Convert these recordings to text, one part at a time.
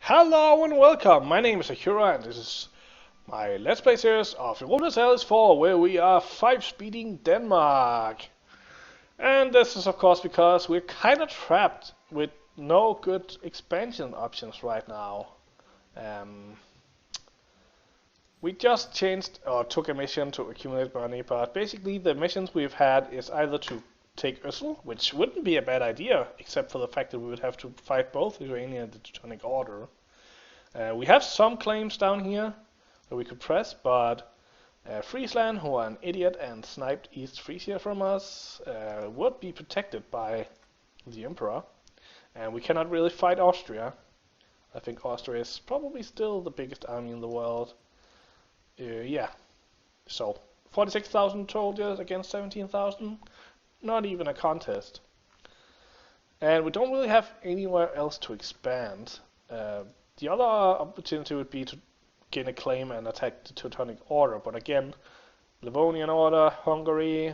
Hello and welcome, my name is Akira and this is my Let's Play series of Europa Universalis IV where we are 5-speeding Denmark. And this is of course because we're kinda trapped with no good expansion options right now. We just changed or took a mission to accumulate money, but basically the missions we've had is either to take Ursel, which wouldn't be a bad idea, except for the fact that we would have to fight both Iranian and the Teutonic Order. We have some claims down here that we could press, but Friesland, who are an idiot and sniped East Frisia from us, would be protected by the Emperor, and we cannot really fight Austria. I think Austria is probably still the biggest army in the world. Yeah, so 46,000 soldiers against 17,000, not even a contest. And we don't really have anywhere else to expand. The other opportunity would be to gain a claim and attack the Teutonic Order, but again, Livonian Order, Hungary,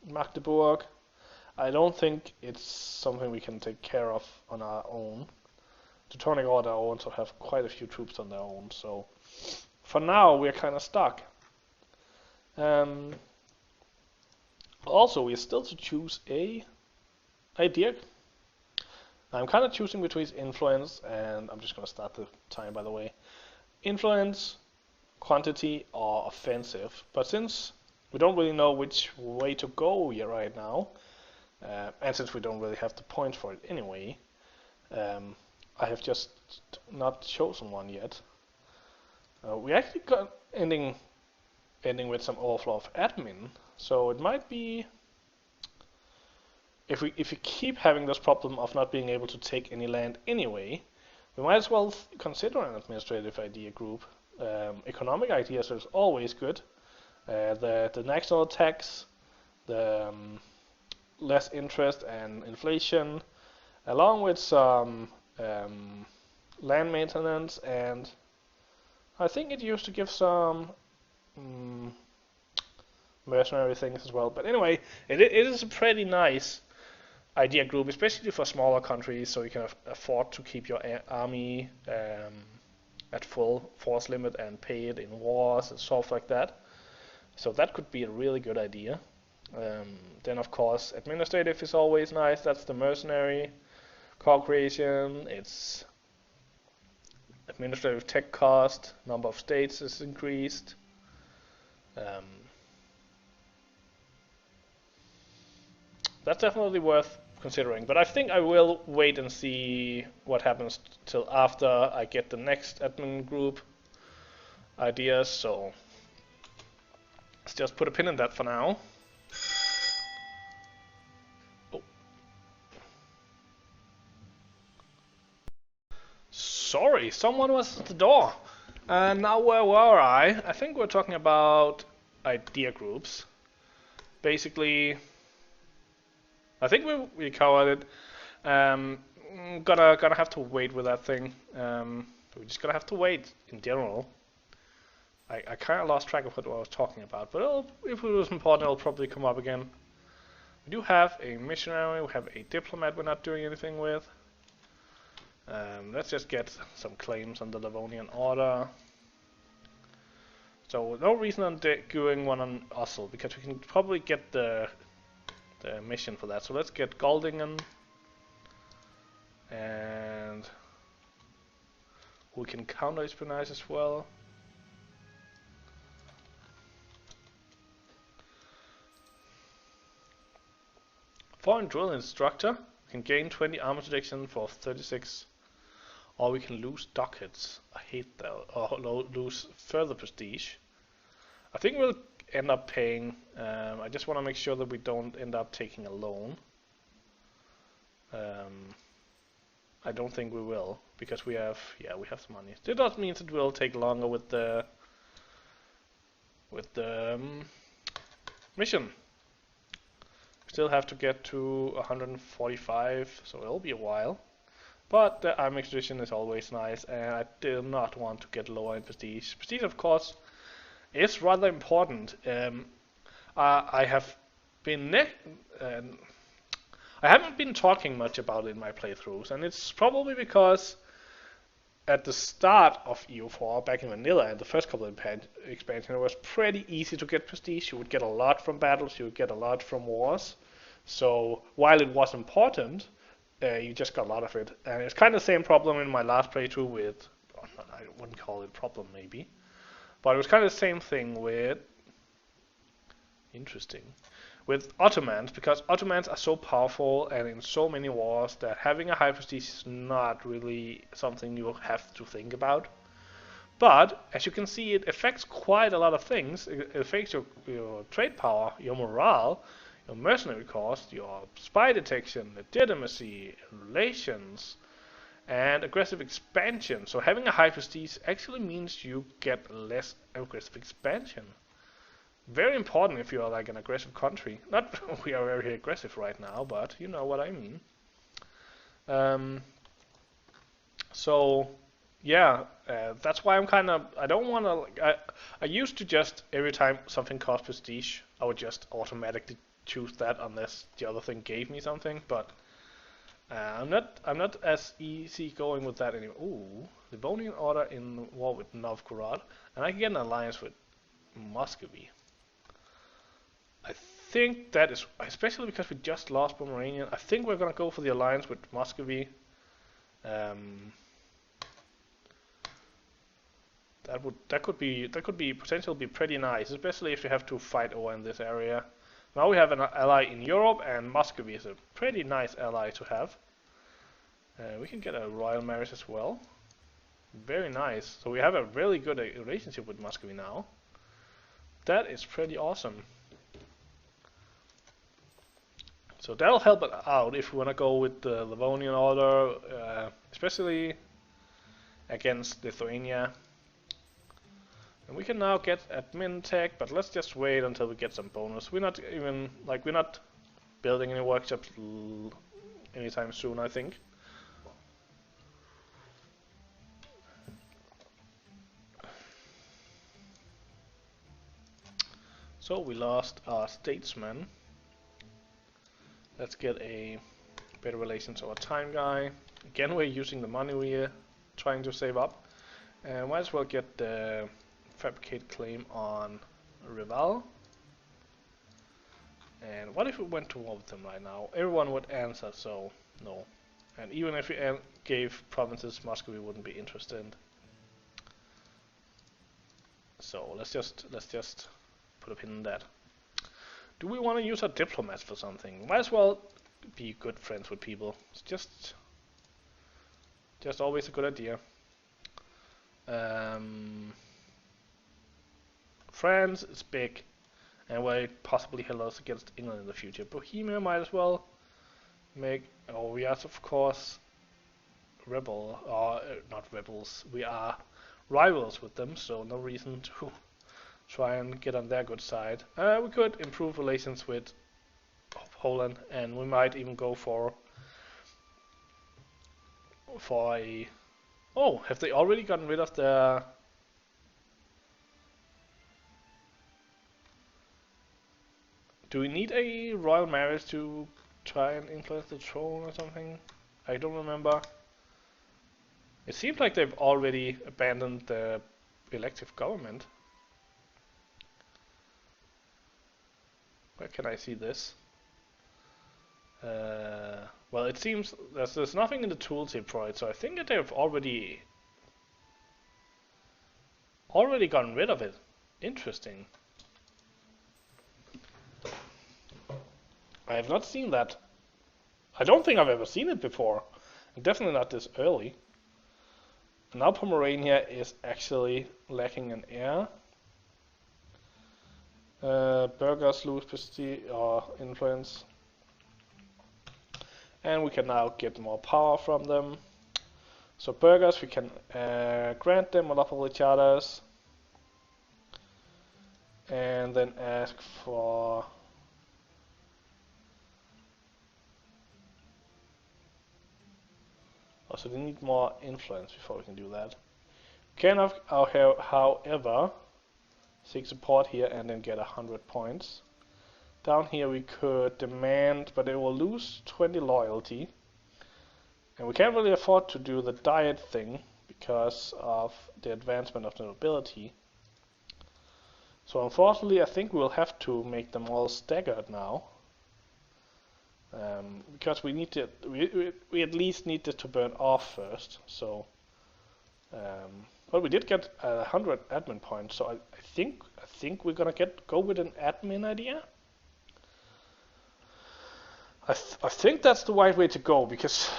Magdeburg, I don't think it's something we can take care of on our own. Teutonic Order also have quite a few troops on their own, so for now we're kind of stuck. Also, we're still to choose a idea. I'm kind of choosing between influence and I'm just going to start the time, by the way. Influence, quantity, or offensive. But since we don't really know which way to go here right now, and since we don't really have the points for it anyway, I have just not chosen one yet. We actually got ending with some overflow of admin, so it might be, if we keep having this problem of not being able to take any land anyway, we might as well consider an administrative idea group. Economic ideas is always good. The national tax, the less interest and inflation, along with some land maintenance, and I think it used to give some mercenary things as well. But anyway, it is a pretty nice idea group, especially for smaller countries, so you can afford to keep your army at full force limit and pay it in wars and stuff like that. So that could be a really good idea. Then of course administrative is always nice. That's the mercenary co-creation. It's administrative tech cost, number of states is increased. That's definitely worth considering, but I think I will wait and see what happens till after I get the next admin group ideas, so let's just put a pin in that for now. Oh. Sorry, someone was at the door. And now where were I? I think we're talking about idea groups. Basically, I think we covered it. Gonna have to wait with that thing. We're just gonna have to wait in general. I kind of lost track of what I was talking about, but if it was important, it'll probably come up again. We do have a missionary. We have a diplomat we're not doing anything with. Let's just get some claims on the Livonian Order. So no reason on doing one on Ursel, because we can probably get the mission for that. So let's get Goldingen, and we can counter espionage as well. Foreign drill instructor can gain 20 armor protection for 36, or we can lose ducats. I hate that. Or lose further prestige. I think we'll end up paying. I just want to make sure that we don't end up taking a loan. I don't think we will, because we have some money. It does mean it will take longer with the mission. We still have to get to 145, so it'll be a while. But the army expedition is always nice, and I do not want to get lower in prestige. Prestige, of course, is rather important. I have been I haven't been talking much about it in my playthroughs, and it's probably because at the start of EU4, back in vanilla, and the first couple of expansions, it was pretty easy to get prestige. You would get a lot from battles, you would get a lot from wars. So while it was important, you just got a lot of it. And it's kind of the same problem in my last playthrough with, I wouldn't call it a problem maybe, but it was kind of the same thing with, interesting, with Ottomans, because Ottomans are so powerful and in so many wars that having a high prestige is not really something you have to think about. But as you can see, it affects quite a lot of things. It affects your trade power, your morale, your mercenary cost, your spy detection, legitimacy, relations, and aggressive expansion. So having a high prestige actually means you get less aggressive expansion. Very important if you are like an aggressive country. Not we are very aggressive right now, but you know what I mean. So yeah, that's why I'm kind of, I don't want to, I used to just, every time something cost prestige, I would just automatically choose that unless the other thing gave me something, but I'm not as easy going with that anymore. Ooh, Livonian Order in war with Novgorod, and I can get an alliance with Muscovy. I think that is, especially because we just lost Pomeranian, I think we're gonna go for the alliance with Muscovy. That could be potentially be pretty nice, especially if you have to fight over in this area. Now we have an ally in Europe, and Muscovy is a pretty nice ally to have. We can get a royal marriage as well. Very nice. So we have a really good relationship with Muscovy now. That is pretty awesome. So that'll help it out if we want to go with the Livonian Order, especially against Lithuania. And we can now get admin tech, but let's just wait until we get some bonus. We're not building any workshops anytime soon, I think. So we lost our statesman. Let's get a better relations to our time guy. Again, we're using the money we're trying to save up. And might as well get the fabricate claim on Rival. And what if we went to war with them right now? Everyone would answer, so no. And even if we gave provinces, Muscovy wouldn't be interested. So let's just put a pin in that. Do we want to use our diplomats for something? Might as well be good friends with people. It's just always a good idea. France is big, and will possibly help us against England in the future. Bohemia might as well make. Oh, we are of course not rebels. We are rivals with them, so no reason to try and get on their good side. We could improve relations with Poland, and we might even go for a. Oh, have they already gotten rid of their? Do we need a royal marriage to try and influence the throne or something? I don't remember. It seems like they've already abandoned the elective government. Where can I see this? Well, it seems there's nothing in the tooltip for it, so I think that they've already gotten rid of it. Interesting. I have not seen that. I don't think I've ever seen it before. And definitely not this early. Now Pomerania is actually lacking an heir. Burghers lose prestige or influence. And we can now get more power from them. So burghers, we can grant them monopoly charters. And then ask for so they need more influence before we can do that. We can, however, seek support here and then get 100 points. Down here we could demand, but it will lose 20 loyalty. And we can't really afford to do the diet thing, because of the advancement of the nobility. So unfortunately, I think we'll have to make them all staggered now, because we at least need this to burn off first. So, but we did get 100 admin points. So I think we're gonna go with an admin idea. I think that's the right way to go, because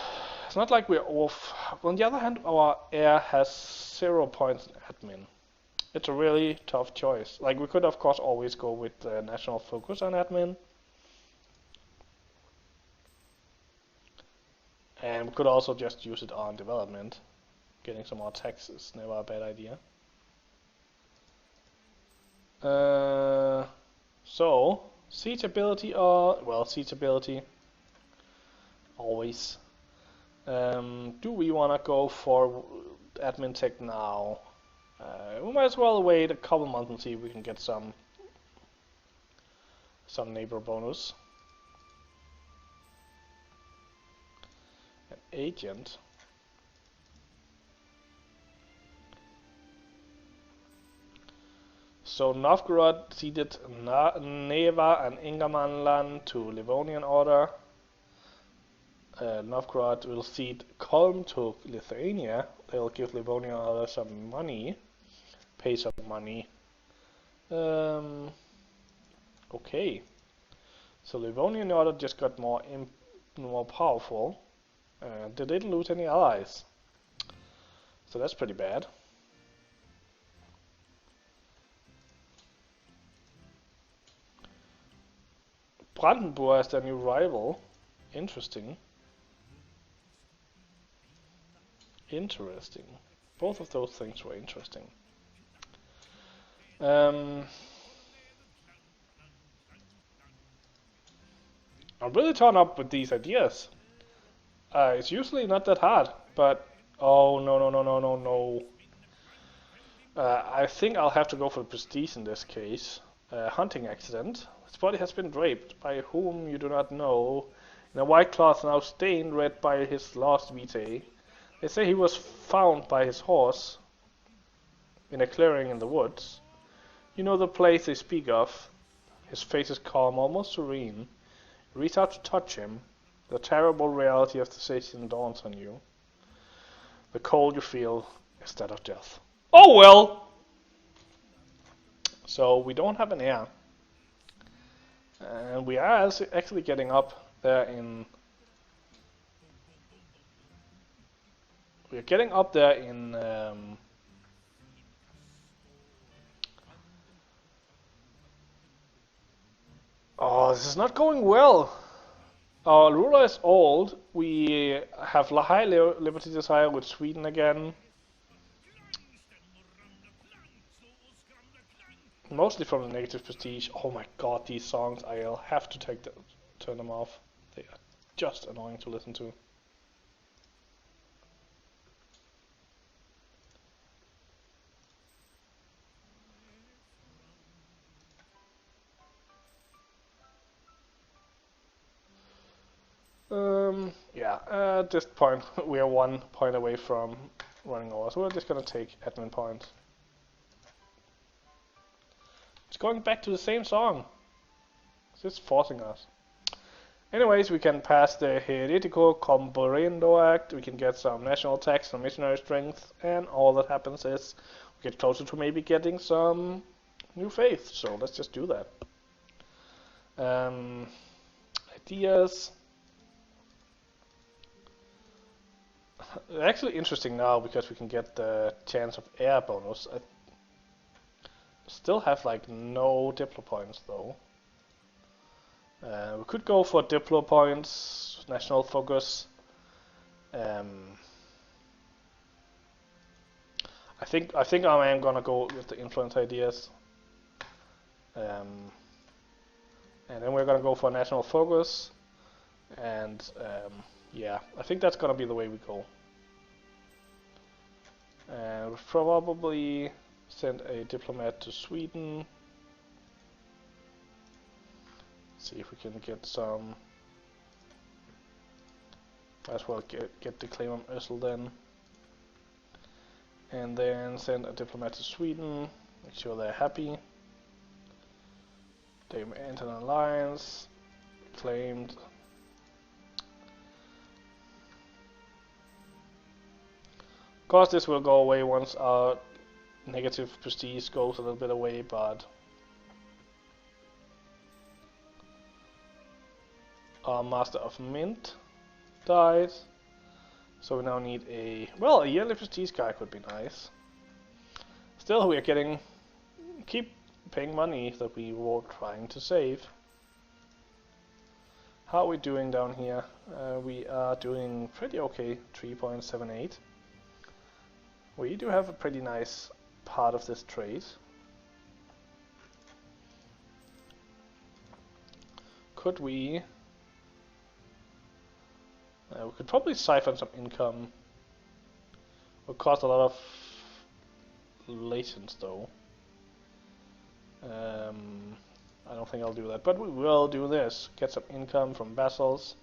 it's not like we're off. On the other hand, our heir has 0 points in admin. It's a really tough choice. Like, we could of course always go with national focus on admin, and we could also just use it on development. Getting some more tax is never a bad idea. So siege ability, siege ability always. Do we want to go for admin tech now? We might as well wait a couple months and see if we can get some neighbor bonus. An agent. So Novgorod ceded Neva and Ingermanland to Livonian order. Novgorod will cede Kolm to Lithuania. They'll give Livonian order some money. Pay some money. Okay. So Livonian order just got more powerful. They didn't lose any allies. So that's pretty bad. Brandenburg as their new rival. Interesting. Interesting. Both of those things were interesting. I'm really torn up with these ideas. It's usually not that hard, but oh no. I think I'll have to go for prestige in this case. Hunting accident. His body has been draped, by whom you do not know, in a white cloth now stained red by his lost vitae. They say he was found by his horse in a clearing in the woods. You know the place they speak of. His face is calm, almost serene. You reach out to touch him. The terrible reality of the situation dawns on you. The cold you feel is that of death. Oh well! So we don't have an heir. And we are actually getting up there in... We're getting up there in... Oh, this is not going well. Our ruler is old. We have high liberty desire with Sweden again. Mostly from the negative prestige. Oh my god, these songs, I'll have to turn them off. They are just annoying to listen to. At this point we are 1 point away from running over, so we're just gonna take admin points. It's going back to the same song. It's just forcing us. Anyways, we can pass the Heretico Comborendo Act, we can get some national tax, some missionary strength, and all that happens is we get closer to maybe getting some new faith, so let's just do that. Ideas. Actually interesting now because we can get the chance of air bonus. I still have like no Diplo points though. We could go for Diplo points, national focus. I think I am gonna go with the influence ideas. And then we're gonna go for national focus. And yeah, I think that's gonna be the way we go. We'll probably send a diplomat to Sweden. See if we can get some. Might as well get the claim on Ursel then. And then send a diplomat to Sweden, make sure they're happy. They enter an alliance, claimed. Of course this will go away once our negative prestige goes a little bit away, but our Master of Mint died. So we now need a yearly prestige guy could be nice. Still, we are keep paying money that we were trying to save. How are we doing down here? We are doing pretty okay, 3.78. We do have a pretty nice part of this trade. Could we could probably siphon some income. Would cost a lot of lations though. I don't think I'll do that, but we will do this. Get some income from vassals.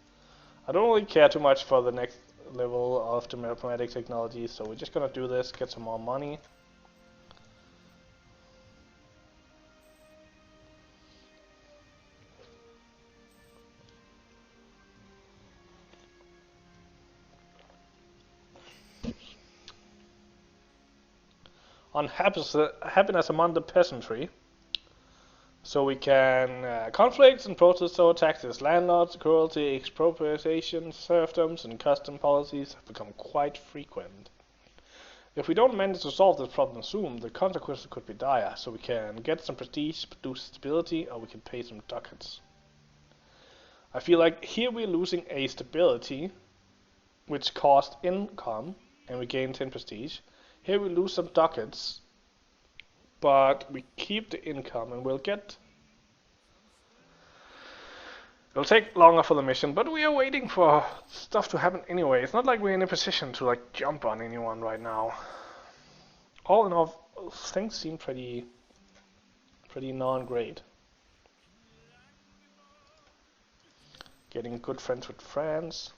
I don't really care too much for the next level of the diplomatic technology, so we're just gonna do this, get some more money. On happiness among the peasantry. So we can conflicts and protests over taxes, landlords, cruelty, expropriation, serfdoms, and custom policies have become quite frequent. If we don't manage to solve this problem soon, the consequences could be dire. So we can get some prestige, produce stability, or we can pay some ducats. I feel like here we're losing a stability, which cost income, and we gain 10 prestige. Here we lose some ducats, but we keep the income and we'll get... It'll take longer for the mission, but we are waiting for stuff to happen anyway. It's not like we're in a position to like jump on anyone right now. All in all, things seem pretty non-great. Getting good friends with France.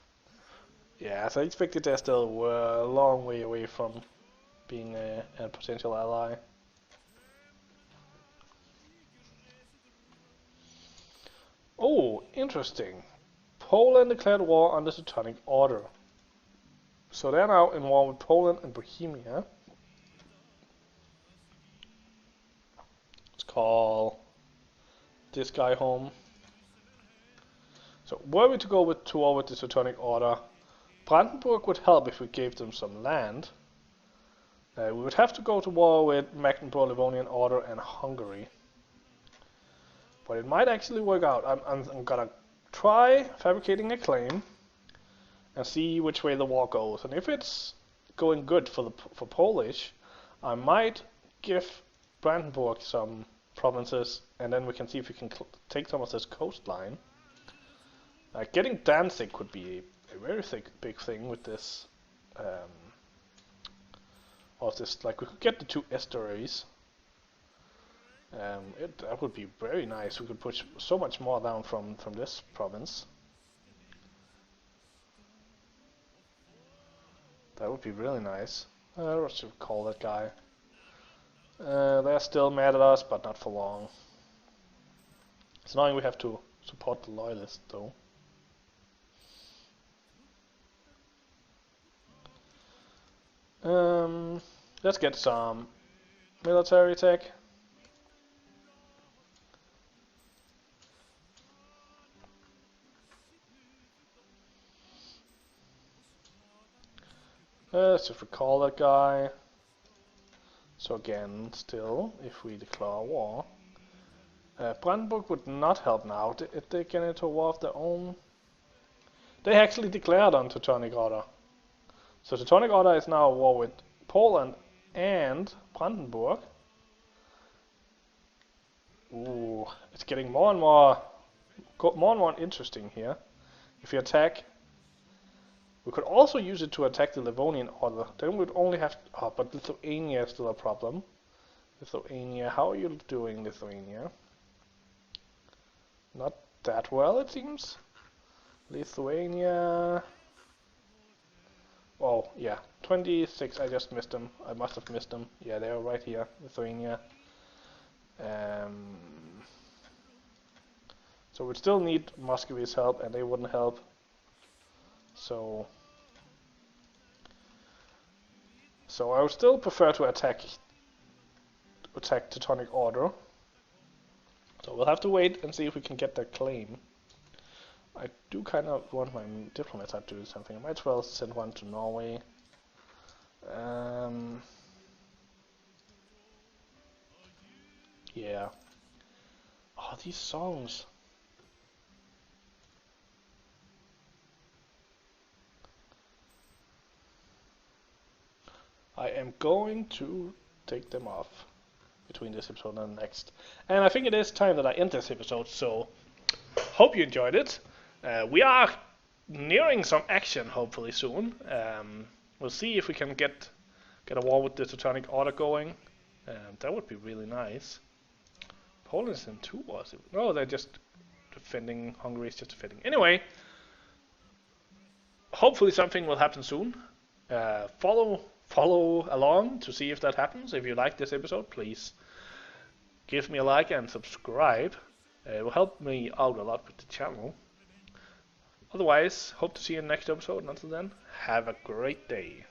Yeah, as I expected, they're still a long way away from being a potential ally. Oh, interesting. Poland declared war on the Teutonic Order. So they're now in war with Poland and Bohemia. Let's call this guy home. So were we to go to war with the Teutonic Order, Brandenburg would help if we gave them some land. We would have to go to war with Mecklenburg-Livonian Order and Hungary. But it might actually work out. I'm gonna try fabricating a claim and see which way the war goes. And if it's going good for Polish, I might give Brandenburg some provinces, and then we can see if we can take some of this coastline. Getting Danzig could be a very big thing with this. Like we could get the 2 estuaries. That would be very nice. We could push so much more down from this province. That would be really nice. What should we call that guy? They're still mad at us, but not for long. It's annoying we have to support the loyalists, though. Let's get some military tech. Let's just recall that guy. So again, still, if we declare war, Brandenburg would not help now. If they get into a war of their own, they actually declared on Teutonic Order. So Teutonic Order is now at war with Poland and Brandenburg. Ooh, it's getting more and more interesting here. If you attack, we could also use it to attack the Livonian Order. Then we'd only have... Oh, but Lithuania is still a problem. Lithuania, how are you doing, Lithuania? Not that well, it seems. Lithuania... Oh, yeah. 26, I just missed them. I must have missed them. Yeah, they are right here. Lithuania. Um, so we'd still need Muscovy's help, and they wouldn't help. So I would still prefer to attack Teutonic Order. So we'll have to wait and see if we can get that claim. I do kind of want my diplomats to do something. I might as well send one to Norway. Yeah. Oh, these songs. I am going to take them off between this episode and the next. And I think it is time that I end this episode, so hope you enjoyed it. We are nearing some action, hopefully soon. We'll see if we can get a war with the Teutonic Order going. That would be really nice. Poland is in 2 wars. No, they're just defending. Hungary is just defending. Anyway, hopefully something will happen soon. Follow along to see if that happens. If you like this episode, please give me a like and subscribe. It will help me out a lot with the channel. Otherwise, hope to see you in the next episode, and until then, have a great day.